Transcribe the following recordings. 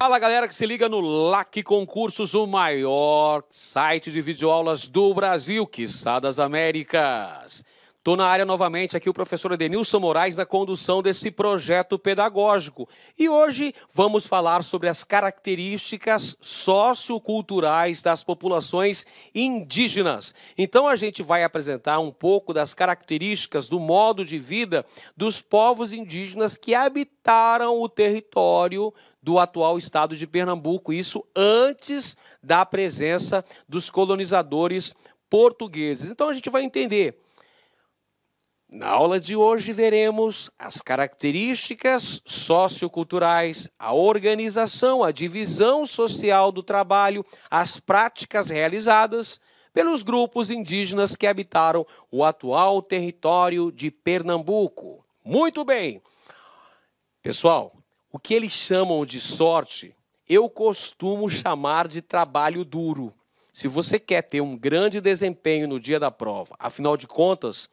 Fala, galera que se liga no LAC Concursos, o maior site de videoaulas do Brasil, quiçá das Américas. Estou na área novamente, aqui o professor Edenilson Moraes, na condução desse projeto pedagógico. E hoje vamos falar sobre as características socioculturais das populações indígenas. Então a gente vai apresentar um pouco das características do modo de vida dos povos indígenas que habitaram o território do atual estado de Pernambuco, isso antes da presença dos colonizadores portugueses. Então a gente vai entender. Na aula de hoje veremos as características socioculturais, a organização, a divisão social do trabalho, as práticas realizadas pelos grupos indígenas que habitaram o atual território de Pernambuco. Muito bem! Pessoal, o que eles chamam de sorte, eu costumo chamar de trabalho duro. Se você quer ter um grande desempenho no dia da prova, afinal de contas,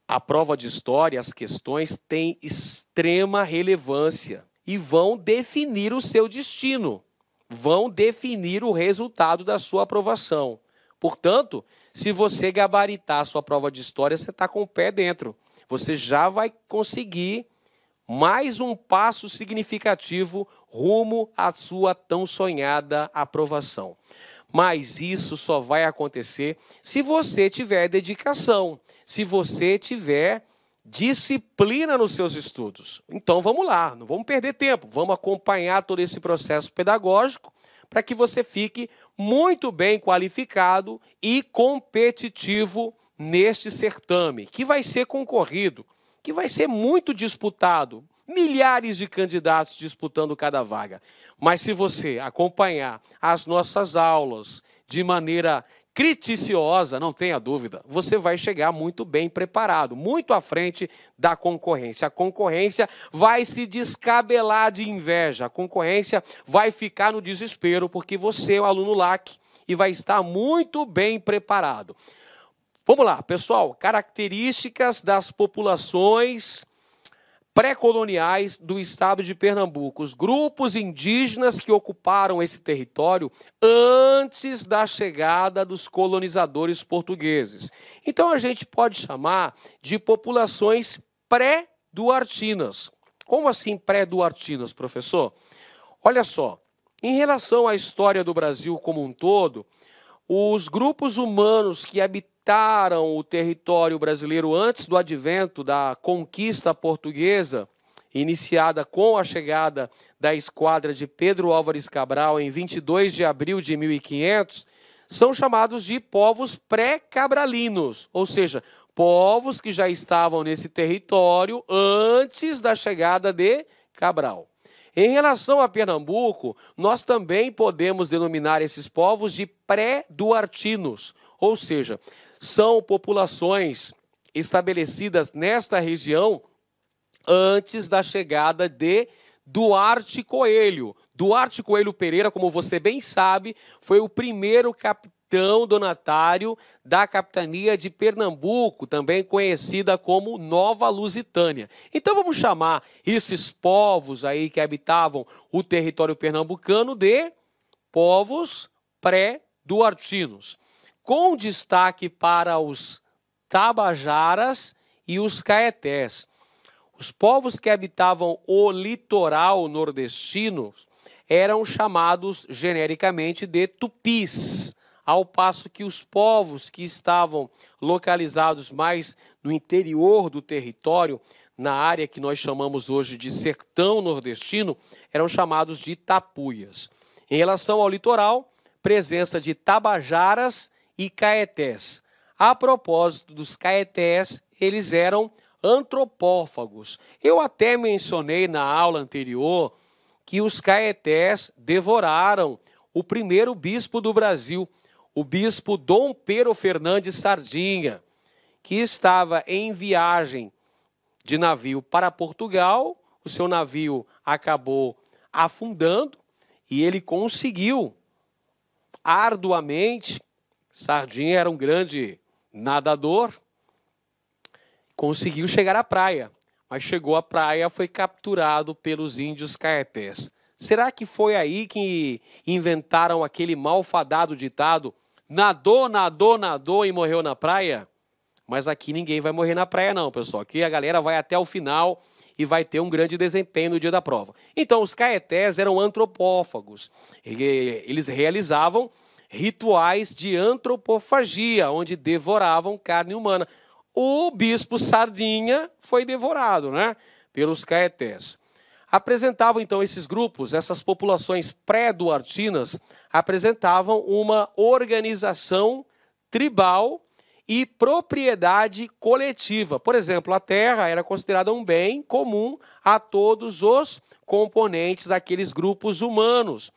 a prova de história, as questões têm extrema relevância e vão definir o seu destino, vão definir o resultado da sua aprovação. Portanto, se você gabaritar a sua prova de história, você está com o pé dentro. Você já vai conseguir mais um passo significativo rumo à sua tão sonhada aprovação. Mas isso só vai acontecer se você tiver dedicação, se você tiver disciplina nos seus estudos. Então vamos lá, não vamos perder tempo, vamos acompanhar todo esse processo pedagógico para que você fique muito bem qualificado e competitivo neste certame, que vai ser concorrido, que vai ser muito disputado. Milhares de candidatos disputando cada vaga. Mas se você acompanhar as nossas aulas de maneira criticiosa, não tenha dúvida, você vai chegar muito bem preparado, muito à frente da concorrência. A concorrência vai se descabelar de inveja, a concorrência vai ficar no desespero, porque você é um aluno LAC e vai estar muito bem preparado. Vamos lá, pessoal, características das populações pré-coloniais do estado de Pernambuco, os grupos indígenas que ocuparam esse território antes da chegada dos colonizadores portugueses. Então a gente pode chamar de populações pré-duartinas. Como assim pré-duartinas, professor? Olha só, em relação à história do Brasil como um todo, os grupos humanos que habitaram o território brasileiro antes do advento da conquista portuguesa, iniciada com a chegada da esquadra de Pedro Álvares Cabral em 22 de abril de 1500, são chamados de povos pré-cabralinos, ou seja, povos que já estavam nesse território antes da chegada de Cabral. Em relação a Pernambuco, nós também podemos denominar esses povos de pré-duartinos, ou seja, são populações estabelecidas nesta região antes da chegada de Duarte Coelho. Duarte Coelho Pereira, como você bem sabe, foi o primeiro capitão donatário da capitania de Pernambuco, também conhecida como Nova Lusitânia. Então vamos chamar esses povos aí que habitavam o território pernambucano de povos pré-duartinos, com destaque para os tabajaras e os caetés. Os povos que habitavam o litoral nordestino eram chamados genericamente de tupis, ao passo que os povos que estavam localizados mais no interior do território, na área que nós chamamos hoje de sertão nordestino, eram chamados de tapuias. Em relação ao litoral, presença de tabajaras e caetés. A propósito dos caetés, eles eram antropófagos. Eu até mencionei na aula anterior que os caetés devoraram o primeiro bispo do Brasil, o bispo Dom Pero Fernandes Sardinha, que estava em viagem de navio para Portugal. O seu navio acabou afundando e ele conseguiu arduamente. Sardinha era um grande nadador, conseguiu chegar à praia, mas chegou à praia, foi capturado pelos índios caetés. Será que foi aí que inventaram aquele malfadado ditado: nadou, nadou, nadou e morreu na praia? Mas aqui ninguém vai morrer na praia não, pessoal. Aqui a galera vai até o final e vai ter um grande desempenho no dia da prova. Então, os caetés eram antropófagos. Eles realizavam rituais de antropofagia, onde devoravam carne humana. O bispo Sardinha foi devorado, né, pelos caetés. Apresentavam, então, esses grupos, essas populações pré-duartinas, apresentavam uma organização tribal e propriedade coletiva. Por exemplo, a terra era considerada um bem comum a todos os componentes daqueles grupos humanos.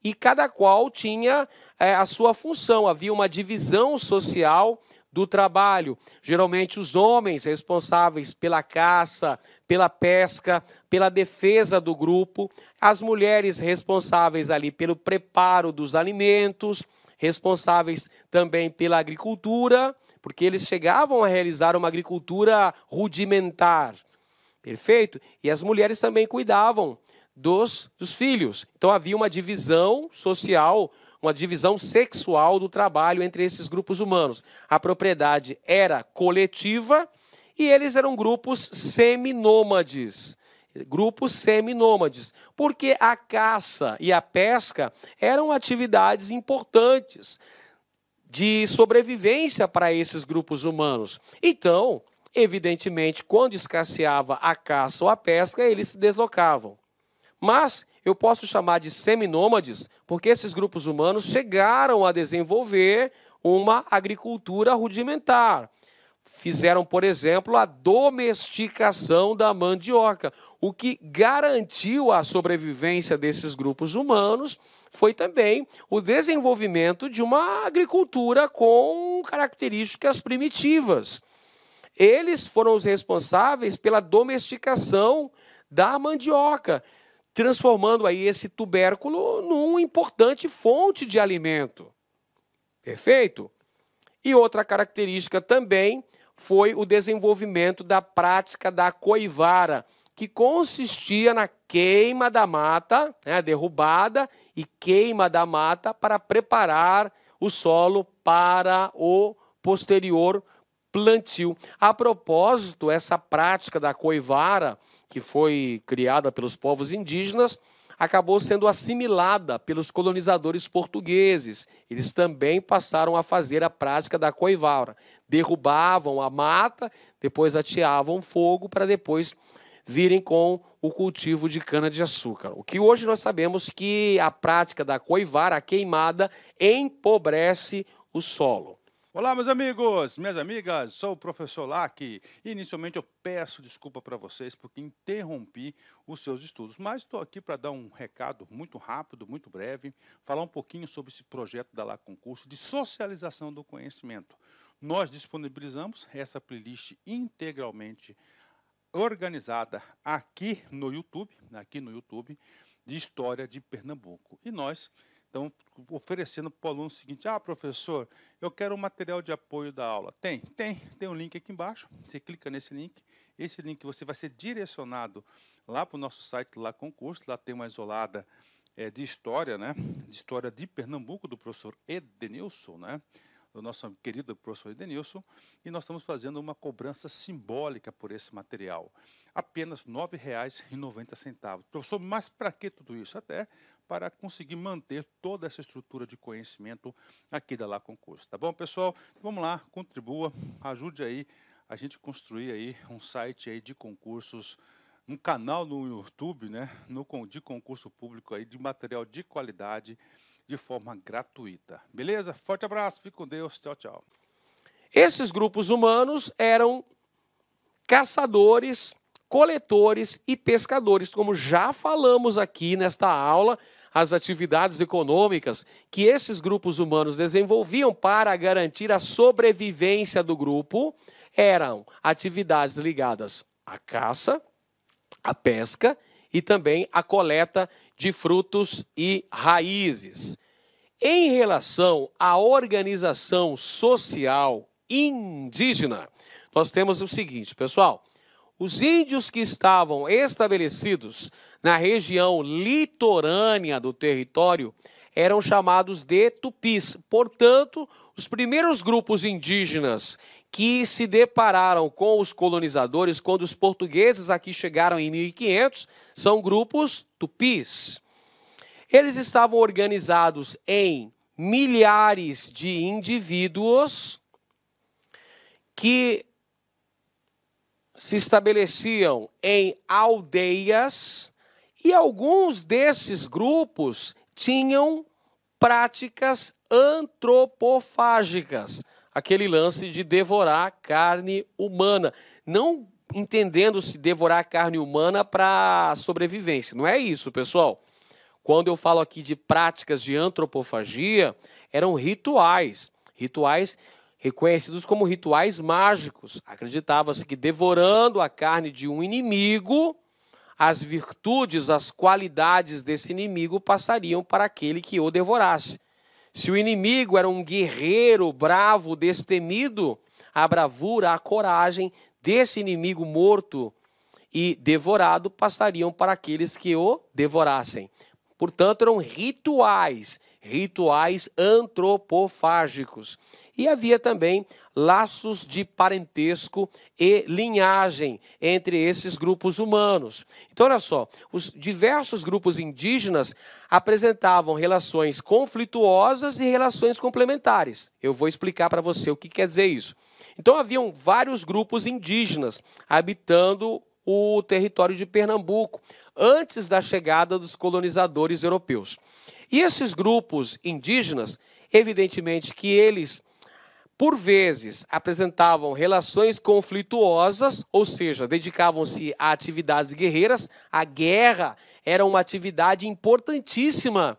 E cada qual tinha a sua função. Havia uma divisão social do trabalho. Geralmente os homens responsáveis pela caça, pela pesca, pela defesa do grupo, as mulheres responsáveis ali pelo preparo dos alimentos, responsáveis também pela agricultura, porque eles chegavam a realizar uma agricultura rudimentar. Perfeito? E as mulheres também cuidavam dos filhos. Então havia uma divisão social, uma divisão sexual do trabalho entre esses grupos humanos. A propriedade era coletiva e eles eram grupos seminômades. Grupos seminômades, porque a caça e a pesca eram atividades importantes de sobrevivência para esses grupos humanos. Então, evidentemente, quando escasseava a caça ou a pesca, eles se deslocavam. Mas eu posso chamar de seminômades porque esses grupos humanos chegaram a desenvolver uma agricultura rudimentar. Fizeram, por exemplo, a domesticação da mandioca. O que garantiu a sobrevivência desses grupos humanos foi também o desenvolvimento de uma agricultura com características primitivas. Eles foram os responsáveis pela domesticação da mandioca, transformando aí esse tubérculo numa importante fonte de alimento. Perfeito? E outra característica também foi o desenvolvimento da prática da coivara, que consistia na queima da mata, né, derrubada e queima da mata para preparar o solo para o posterior plantio. A propósito, essa prática da coivara, que foi criada pelos povos indígenas, acabou sendo assimilada pelos colonizadores portugueses. Eles também passaram a fazer a prática da coivara. Derrubavam a mata, depois ateavam fogo para depois virem com o cultivo de cana-de-açúcar. O que hoje nós sabemos que a prática da coivara, a queimada, empobrece o solo. Olá, meus amigos, minhas amigas, sou o professor Lac. Inicialmente eu peço desculpa para vocês porque interrompi os seus estudos, mas estou aqui para dar um recado muito rápido, muito breve, falar um pouquinho sobre esse projeto da LAC Concurso de socialização do conhecimento. Nós disponibilizamos essa playlist integralmente organizada aqui no YouTube, de História de Pernambuco. E nós então, oferecendo para o aluno o seguinte: professor, eu quero um material de apoio da aula. Tem um link aqui embaixo, você clica nesse link, esse link você vai ser direcionado lá para o nosso site, lá Concurso, lá tem uma isolada de história, né, de história de Pernambuco, do professor Edenilson, né, do nosso querido professor Edenilson, e nós estamos fazendo uma cobrança simbólica por esse material, apenas R$ 9,90. Professor, mas para que tudo isso? Até para conseguir manter toda essa estrutura de conhecimento aqui da LAC Concurso. Tá bom, pessoal? Vamos lá, contribua, ajude aí a gente construir aí um site aí de concursos, um canal no YouTube, né, de concurso público aí, de material de qualidade, de forma gratuita. Beleza? Forte abraço, fique com Deus, tchau, tchau. Esses grupos humanos eram caçadores, coletores e pescadores, como já falamos aqui nesta aula. As atividades econômicas que esses grupos humanos desenvolviam para garantir a sobrevivência do grupo eram atividades ligadas à caça, à pesca e também à coleta de frutos e raízes. Em relação à organização social indígena, nós temos o seguinte, pessoal: Os índios que estavam estabelecidos na região litorânea do território eram chamados de tupis. Portanto, os primeiros grupos indígenas que se depararam com os colonizadores quando os portugueses aqui chegaram em 1500 são grupos tupis. Eles estavam organizados em milhares de indivíduos que se estabeleciam em aldeias e alguns desses grupos tinham práticas antropofágicas, aquele lance de devorar carne humana, não entendendo-se devorar carne humana para sobrevivência, não é isso, pessoal. Quando eu falo aqui de práticas de antropofagia, eram rituais reconhecidos como rituais mágicos. Acreditava-se que devorando a carne de um inimigo, as virtudes, as qualidades desse inimigo passariam para aquele que o devorasse. Se o inimigo era um guerreiro bravo, destemido, a bravura, a coragem desse inimigo morto e devorado passariam para aqueles que o devorassem. Portanto, eram rituais antropofágicos. E havia também laços de parentesco e linhagem entre esses grupos humanos. Então, olha só, os diversos grupos indígenas apresentavam relações conflituosas e relações complementares. Eu vou explicar para você o que quer dizer isso. Então, haviam vários grupos indígenas habitando o território de Pernambuco, antes da chegada dos colonizadores europeus. E esses grupos indígenas, evidentemente que eles, por vezes, apresentavam relações conflituosas, ou seja, dedicavam-se a atividades guerreiras. A guerra era uma atividade importantíssima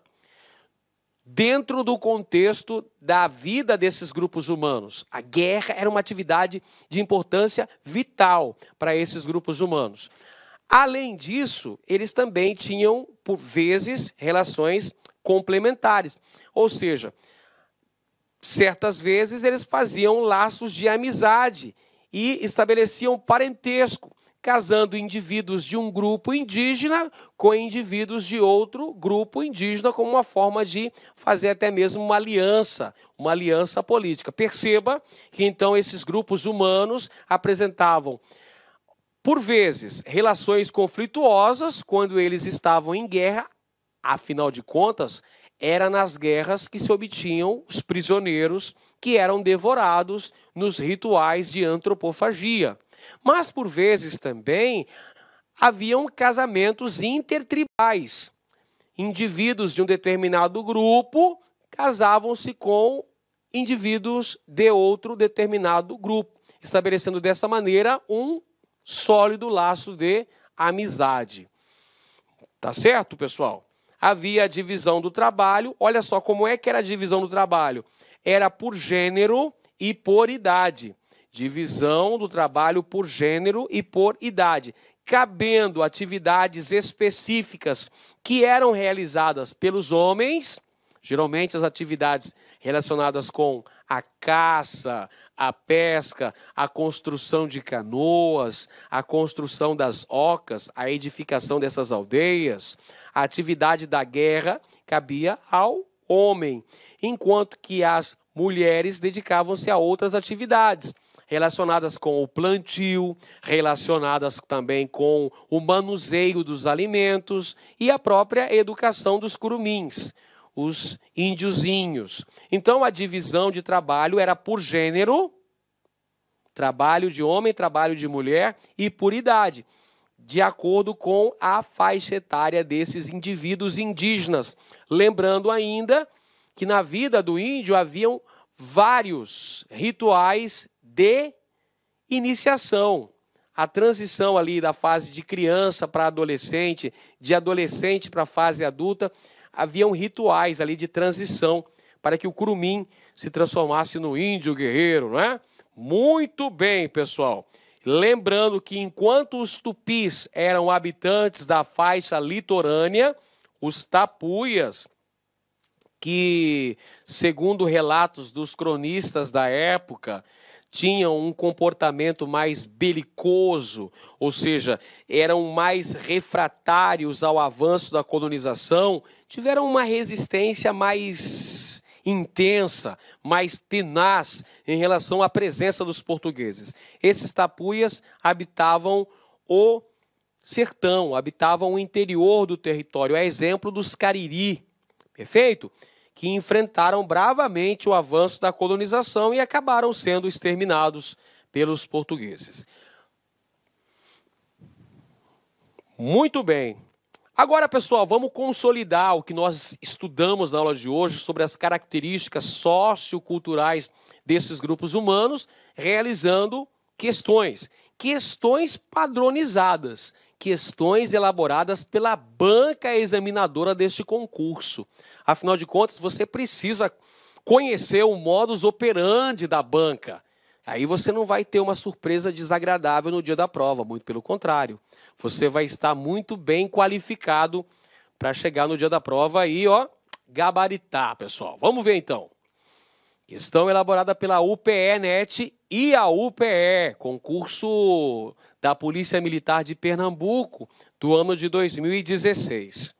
dentro do contexto da vida desses grupos humanos. A guerra era uma atividade de importância vital para esses grupos humanos. Além disso, eles também tinham, por vezes, relações complementares. Ou seja, certas vezes eles faziam laços de amizade e estabeleciam parentesco, casando indivíduos de um grupo indígena com indivíduos de outro grupo indígena, como uma forma de fazer até mesmo uma aliança política. Perceba que então esses grupos humanos apresentavam, por vezes, relações conflituosas quando eles estavam em guerra. Afinal de contas, era nas guerras que se obtinham os prisioneiros que eram devorados nos rituais de antropofagia. Mas, por vezes, também haviam casamentos intertribais. Indivíduos de um determinado grupo casavam-se com indivíduos de outro determinado grupo, estabelecendo dessa maneira um sólido laço de amizade. Tá certo, pessoal? Havia a divisão do trabalho. Olha só como é que era a divisão do trabalho. Era por gênero e por idade. Divisão do trabalho por gênero e por idade, cabendo atividades específicas que eram realizadas pelos homens, geralmente as atividades relacionadas com a caça, a pesca, a construção de canoas, a construção das ocas, a edificação dessas aldeias. A atividade da guerra cabia ao homem, enquanto que as mulheres dedicavam-se a outras atividades, relacionadas com o plantio, relacionadas também com o manuseio dos alimentos e a própria educação dos curumins, os índiozinhos. Então, a divisão de trabalho era por gênero, trabalho de homem, trabalho de mulher, e por idade, de acordo com a faixa etária desses indivíduos indígenas. Lembrando ainda que na vida do índio haviam vários rituais de iniciação. A transição ali da fase de criança para adolescente, de adolescente para a fase adulta, haviam rituais ali de transição para que o curumim se transformasse no índio guerreiro, não é? Muito bem, pessoal. Lembrando que enquanto os tupis eram habitantes da faixa litorânea, os tapuias, que, segundo relatos dos cronistas da época, tinham um comportamento mais belicoso, ou seja, eram mais refratários ao avanço da colonização, tiveram uma resistência mais intensa, mais tenaz em relação à presença dos portugueses. Esses tapuias habitavam o sertão, habitavam o interior do território, a exemplo dos Cariri, perfeito? Que enfrentaram bravamente o avanço da colonização e acabaram sendo exterminados pelos portugueses. Muito bem. Agora, pessoal, vamos consolidar o que nós estudamos na aula de hoje sobre as características socioculturais desses grupos humanos, realizando questões padronizadas, questões elaboradas pela banca examinadora deste concurso. Afinal de contas, você precisa conhecer o modus operandi da banca. Aí você não vai ter uma surpresa desagradável no dia da prova, muito pelo contrário. Você vai estar muito bem qualificado para chegar no dia da prova e, gabaritar, pessoal. Vamos ver, então. Questão elaborada pela UPE-NET e a UPE, concurso da Polícia Militar de Pernambuco, do ano de 2016.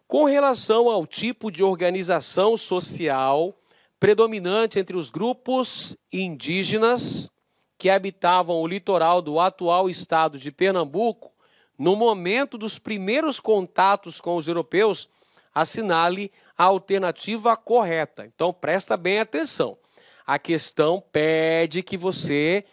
Com relação ao tipo de organização social predominante entre os grupos indígenas que habitavam o litoral do atual estado de Pernambuco, no momento dos primeiros contatos com os europeus, assinale a alternativa correta. Então, presta bem atenção. A questão pede que você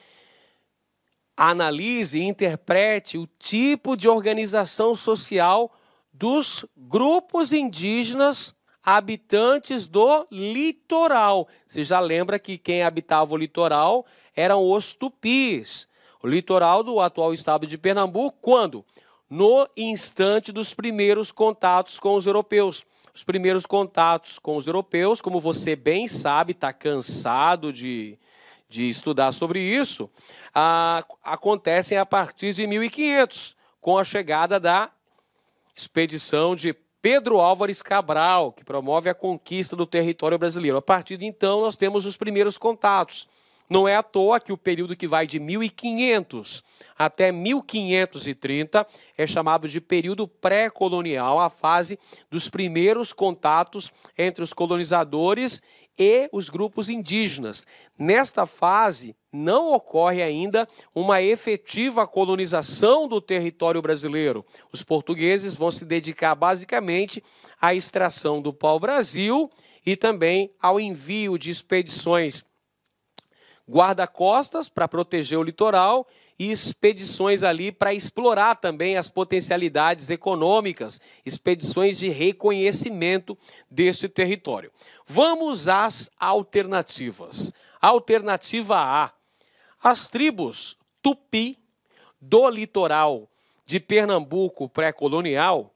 analise e interprete o tipo de organização social dos grupos indígenas habitantes do litoral. Você já lembra que quem habitava o litoral eram os tupis. O litoral do atual estado de Pernambuco, quando? No instante dos primeiros contatos com os europeus. Os primeiros contatos com os europeus, como você bem sabe, está cansado de estudar sobre isso, acontecem a partir de 1500, com a chegada da expedição de Pedro Álvares Cabral, que promove a conquista do território brasileiro. A partir de então, nós temos os primeiros contatos. Não é à toa que o período que vai de 1500 até 1530 é chamado de período pré-colonial, a fase dos primeiros contatos entre os colonizadores e os grupos indígenas. Nesta fase, não ocorre ainda uma efetiva colonização do território brasileiro. Os portugueses vão se dedicar basicamente à extração do pau-brasil e também ao envio de expedições guarda-costas para proteger o litoral e expedições ali para explorar também as potencialidades econômicas, expedições de reconhecimento deste território. Vamos às alternativas. Alternativa A. As tribos Tupi do litoral de Pernambuco pré-colonial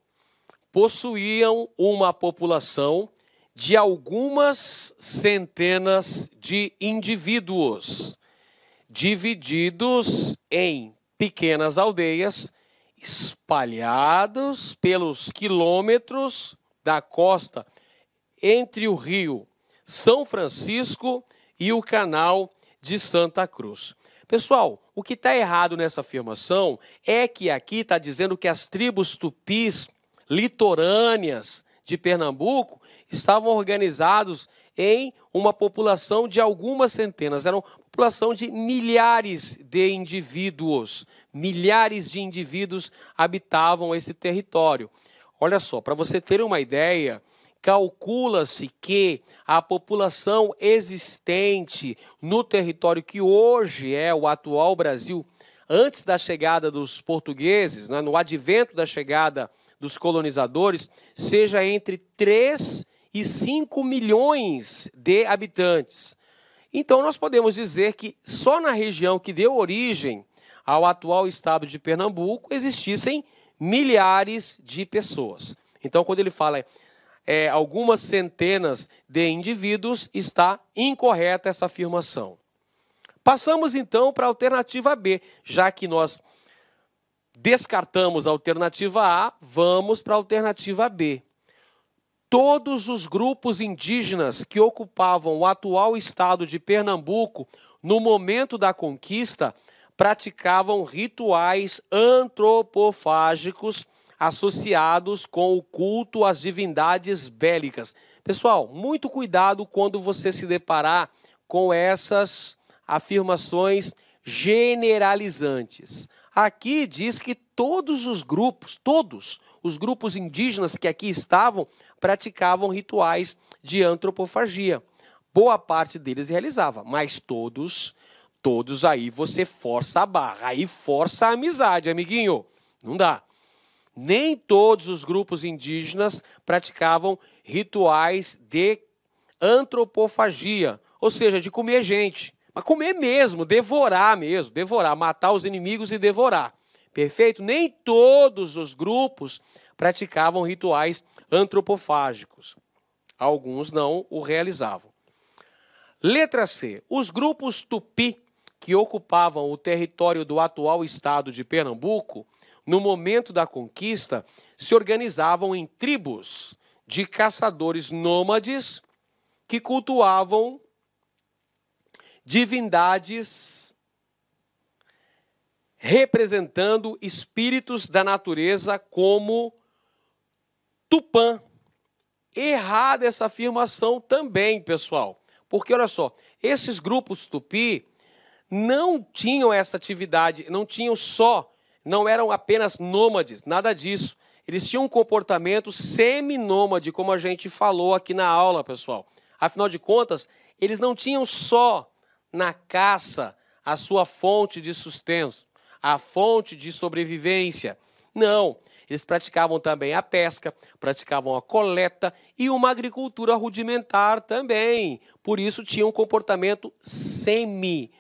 possuíam uma população de algumas centenas de indivíduos, divididos em pequenas aldeias, espalhados pelos quilômetros da costa entre o rio São Francisco e o canal de Santa Cruz. Pessoal, o que está errado nessa afirmação é que aqui está dizendo que as tribos tupis litorâneas de Pernambuco estavam organizados em uma população de algumas centenas, era uma população de milhares de indivíduos. Milhares de indivíduos habitavam esse território. Olha só, para você ter uma ideia, calcula-se que a população existente no território que hoje é o atual Brasil, antes da chegada dos portugueses, né, no advento da chegada dos colonizadores, seja entre 3 e 5 milhões de habitantes. Então, nós podemos dizer que só na região que deu origem ao atual estado de Pernambuco existissem milhares de pessoas. Então, quando ele fala algumas centenas de indivíduos, está incorreta essa afirmação. Passamos, então, para a alternativa B, já que nós descartamos a alternativa A, vamos para a alternativa B. Todos os grupos indígenas que ocupavam o atual estado de Pernambuco no momento da conquista, praticavam rituais antropofágicos associados com o culto às divindades bélicas. Pessoal, muito cuidado quando você se deparar com essas afirmações generalizantes. Aqui diz que todos os grupos indígenas que aqui estavam, praticavam rituais de antropofagia. Boa parte deles realizava, mas todos aí você força a barra, aí força a amizade, amiguinho. Não dá. Nem todos os grupos indígenas praticavam rituais de antropofagia, ou seja, de comer gente. Mas comer mesmo, devorar, matar os inimigos e devorar. Perfeito? Nem todos os grupos praticavam rituais antropofágicos. Alguns não o realizavam. Letra C. Os grupos Tupi, que ocupavam o território do atual estado de Pernambuco, no momento da conquista, se organizavam em tribos de caçadores nômades que cultuavam divindades representando espíritos da natureza como Tupã. Errada essa afirmação também, pessoal. Porque, olha só, esses grupos Tupi não tinham essa atividade, não eram apenas nômades, nada disso. Eles tinham um comportamento seminômade, como a gente falou aqui na aula, pessoal. Afinal de contas, eles não tinham só na caça a sua fonte de sustento, a fonte de sobrevivência. Não, eles praticavam também a pesca, praticavam a coleta e uma agricultura rudimentar também. Por isso tinham um comportamento seminômade.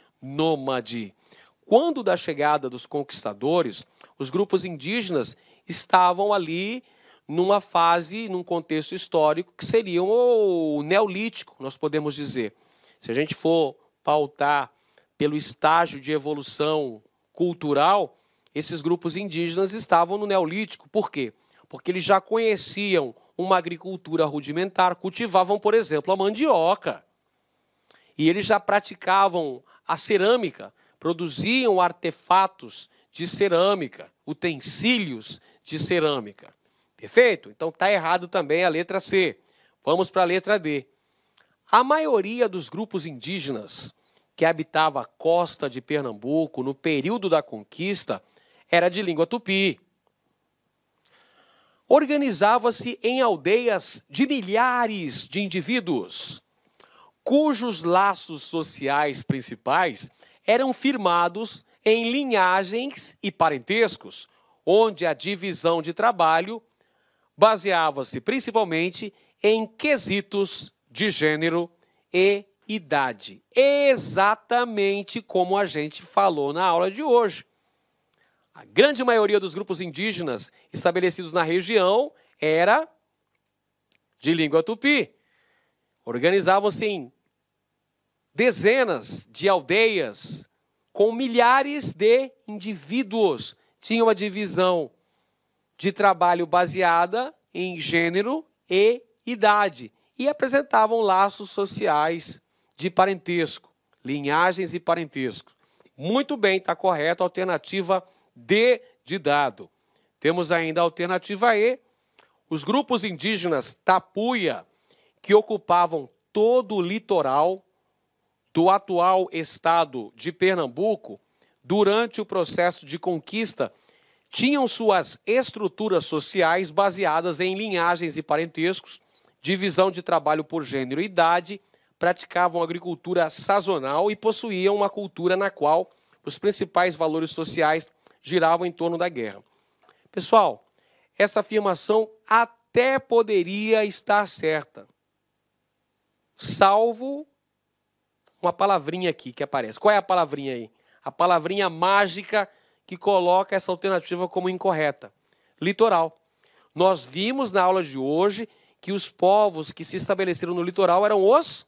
Quando da chegada dos conquistadores, os grupos indígenas estavam ali numa fase, num contexto histórico que seria o neolítico, nós podemos dizer. Se a gente for pautar pelo estágio de evolução cultural, esses grupos indígenas estavam no neolítico. Por quê? Porque eles já conheciam uma agricultura rudimentar, cultivavam, por exemplo, a mandioca. E eles já praticavam a cerâmica, produziam artefatos de cerâmica, utensílios de cerâmica. Perfeito? Então está errado também a letra C. Vamos para a letra D. A maioria dos grupos indígenas que habitava a costa de Pernambuco no período da conquista era de língua tupi. Organizava-se em aldeias de milhares de indivíduos, cujos laços sociais principais eram firmados em linhagens e parentescos, onde a divisão de trabalho baseava-se principalmente em quesitos de gênero e idade. Exatamente como a gente falou na aula de hoje. A grande maioria dos grupos indígenas estabelecidos na região era de língua tupi. Organizavam-se em dezenas de aldeias com milhares de indivíduos. Tinham uma divisão de trabalho baseada em gênero e idade e apresentavam laços sociais de parentesco, linhagens e parentesco. Muito bem, está correto, alternativa D de dado. Temos ainda a alternativa E, os grupos indígenas Tapuia, que ocupavam todo o litoral do atual estado de Pernambuco, durante o processo de conquista, tinham suas estruturas sociais baseadas em linhagens e parentescos, divisão de trabalho por gênero e idade, praticavam agricultura sazonal e possuíam uma cultura na qual os principais valores sociais giravam em torno da guerra. Pessoal, essa afirmação até poderia estar certa, salvo uma palavrinha aqui que aparece. Qual é a palavrinha aí? A palavrinha mágica que coloca essa alternativa como incorreta. Litoral. Nós vimos na aula de hoje que os povos que se estabeleceram no litoral eram os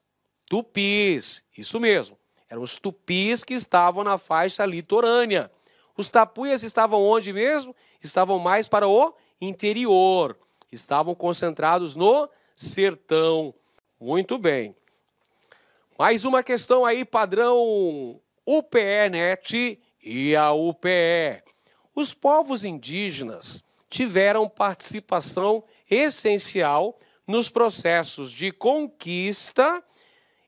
tupis. Isso mesmo. Eram os tupis que estavam na faixa litorânea. Os tapuias estavam onde mesmo? Estavam mais para o interior. Estavam concentrados no sertão. Muito bem. Mais uma questão aí, padrão UPE-NET e a UPE. Os povos indígenas tiveram participação essencial nos processos de conquista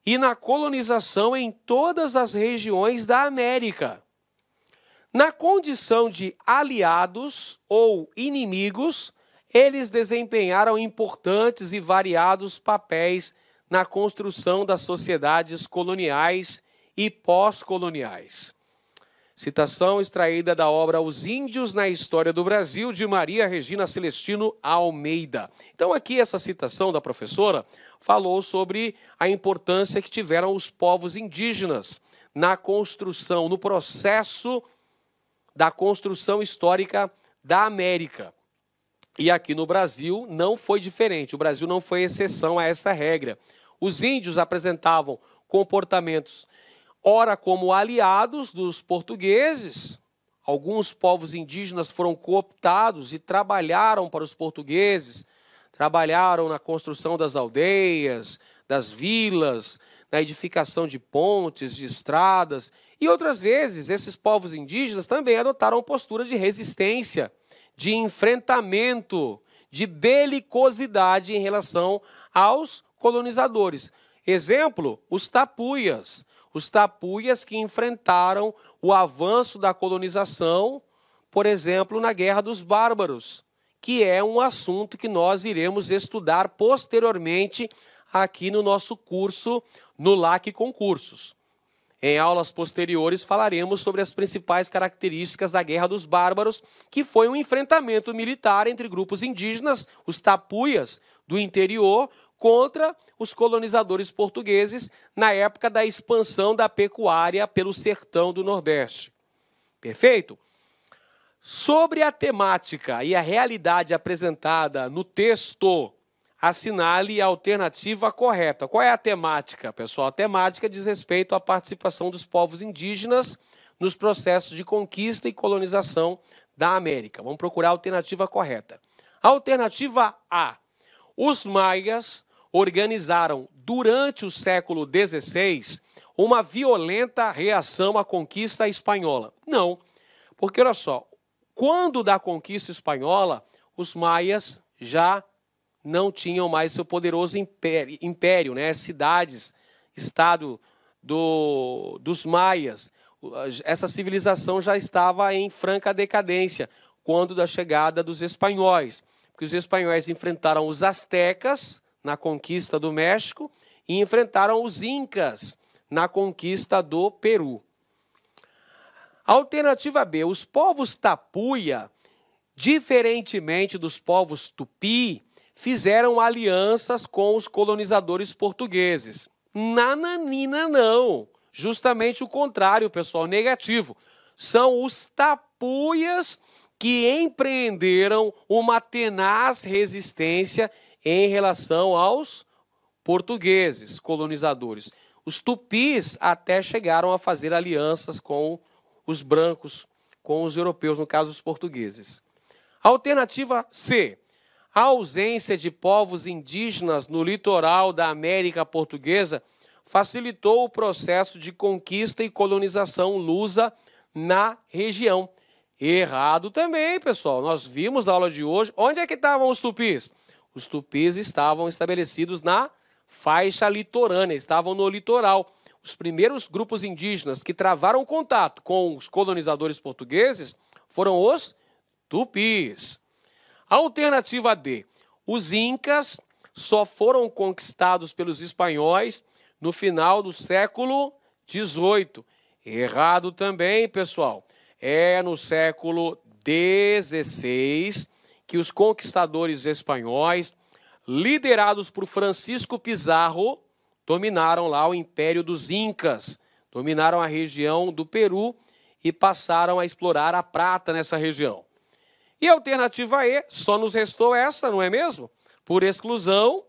e na colonização em todas as regiões da América. Na condição de aliados ou inimigos, eles desempenharam importantes e variados papéis na construção das sociedades coloniais e pós-coloniais. Citação extraída da obra Os Índios na História do Brasil, de Maria Regina Celestino Almeida. Então aqui essa citação da professora falou sobre a importância que tiveram os povos indígenas na construção, no processo da construção histórica da América. E aqui no Brasil não foi diferente, o Brasil não foi exceção a essa regra. Os índios apresentavam comportamentos, ora como aliados dos portugueses, alguns povos indígenas foram cooptados e trabalharam para os portugueses, trabalharam na construção das aldeias, das vilas, na edificação de pontes, de estradas, e outras vezes esses povos indígenas também adotaram postura de resistência, de enfrentamento, de belicosidade em relação aos colonizadores. Exemplo, os tapuias. Os tapuias que enfrentaram o avanço da colonização, por exemplo, na Guerra dos Bárbaros, que é um assunto que nós iremos estudar posteriormente aqui no nosso curso, no LAC Concursos. Em aulas posteriores falaremos sobre as principais características da Guerra dos Bárbaros, que foi um enfrentamento militar entre grupos indígenas, os tapuias do interior, contra os colonizadores portugueses na época da expansão da pecuária pelo sertão do Nordeste. Perfeito? Sobre a temática e a realidade apresentada no texto, assinale a alternativa correta. Qual é a temática, pessoal? A temática diz respeito à participação dos povos indígenas nos processos de conquista e colonização da América. Vamos procurar a alternativa correta. Alternativa A. Os maias organizaram, durante o século XVI, uma violenta reação à conquista espanhola. Não, porque olha só, quando da conquista espanhola, os maias já não tinham mais seu poderoso império, né? Cidades, estado dos maias. Essa civilização já estava em franca decadência quando da chegada dos espanhóis, porque os espanhóis enfrentaram os astecas na conquista do México e enfrentaram os incas na conquista do Peru. Alternativa B, os povos tapuia, diferentemente dos povos tupi, fizeram alianças com os colonizadores portugueses. Nananina não, justamente o contrário, pessoal, negativo. São os tapuias que empreenderam uma tenaz resistência em relação aos portugueses, colonizadores. Os tupis até chegaram a fazer alianças com os brancos, com os europeus, no caso os portugueses. Alternativa C. A ausência de povos indígenas no litoral da América Portuguesa facilitou o processo de conquista e colonização lusa na região. Errado também, pessoal. Nós vimos na aula de hoje. Onde é que estavam os tupis? Os tupis estavam estabelecidos na faixa litorânea, estavam no litoral. Os primeiros grupos indígenas que travaram contato com os colonizadores portugueses foram os tupis. Alternativa D. Os incas só foram conquistados pelos espanhóis no final do século XVIII. Errado também, pessoal. É no século XVI que os conquistadores espanhóis, liderados por Francisco Pizarro, dominaram lá o Império dos Incas, dominaram a região do Peru e passaram a explorar a prata nessa região. E a alternativa E, só nos restou essa, não é mesmo? Por exclusão,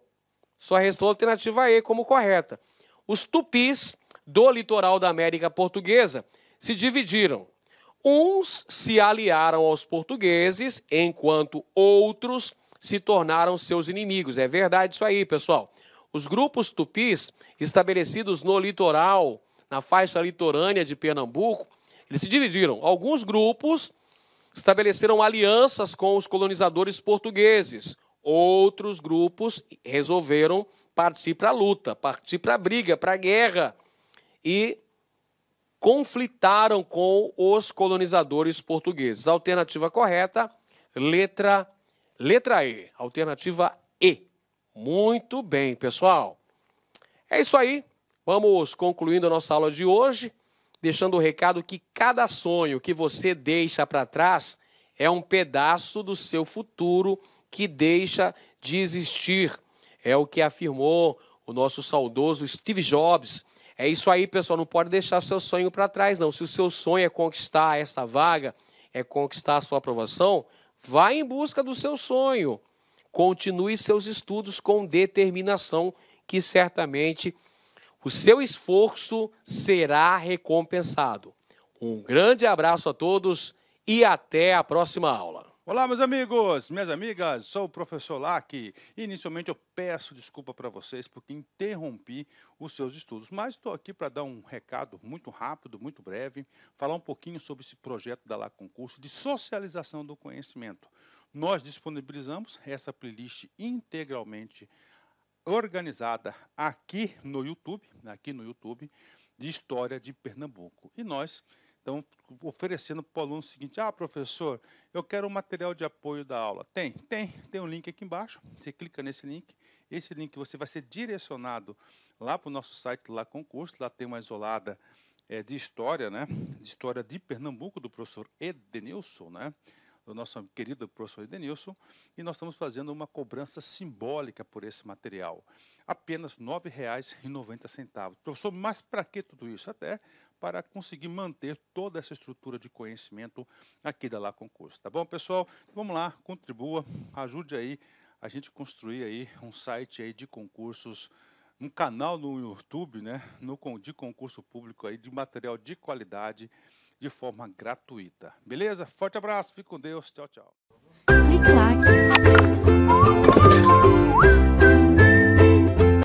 só restou a alternativa E como correta. Os tupis do litoral da América Portuguesa se dividiram. Uns se aliaram aos portugueses, enquanto outros se tornaram seus inimigos. É verdade isso aí, pessoal. Os grupos tupis estabelecidos no litoral, na faixa litorânea de Pernambuco, eles se dividiram. Alguns grupos estabeleceram alianças com os colonizadores portugueses. Outros grupos resolveram partir para a luta, partir para a briga, para a guerra. E conflitaram com os colonizadores portugueses. A alternativa correta, letra E. Alternativa E. Muito bem, pessoal. É isso aí. Vamos concluindo a nossa aula de hoje, deixando o recado que cada sonho que você deixa para trás é um pedaço do seu futuro que deixa de existir. É o que afirmou o nosso saudoso Steve Jobs. É isso aí, pessoal. Não pode deixar seu sonho para trás, não. Se o seu sonho é conquistar essa vaga, é conquistar a sua aprovação, vá em busca do seu sonho. Continue seus estudos com determinação, que certamente o seu esforço será recompensado. Um grande abraço a todos e até a próxima aula. Olá, meus amigos, minhas amigas, sou o professor Lack. Inicialmente eu peço desculpa para vocês porque interrompi os seus estudos, mas estou aqui para dar um recado muito rápido, muito breve, falar um pouquinho sobre esse projeto da Lack Concurso de socialização do conhecimento. Nós disponibilizamos essa playlist integralmente organizada aqui no YouTube, de História de Pernambuco. E nós estamos oferecendo para o aluno o seguinte: professor, eu quero um material de apoio da aula. Tem um link aqui embaixo, você clica nesse link, esse link você vai ser direcionado lá para o nosso site, lá Concurso, lá tem uma isolada de história, né? De História de Pernambuco, do professor Edenilson, né? Do nosso querido professor Edenilson, e nós estamos fazendo uma cobrança simbólica por esse material. Apenas R$ 9,90. Professor, mas para que tudo isso? Até para conseguir manter toda essa estrutura de conhecimento aqui da Lack Concurso. Tá bom, pessoal? Vamos lá, contribua, ajude aí a gente construir aí um site aí de concursos, um canal no YouTube, né, de concurso público aí, de material de qualidade, de forma gratuita. Beleza? Forte abraço, fique com Deus. Tchau, tchau. Clique Lack.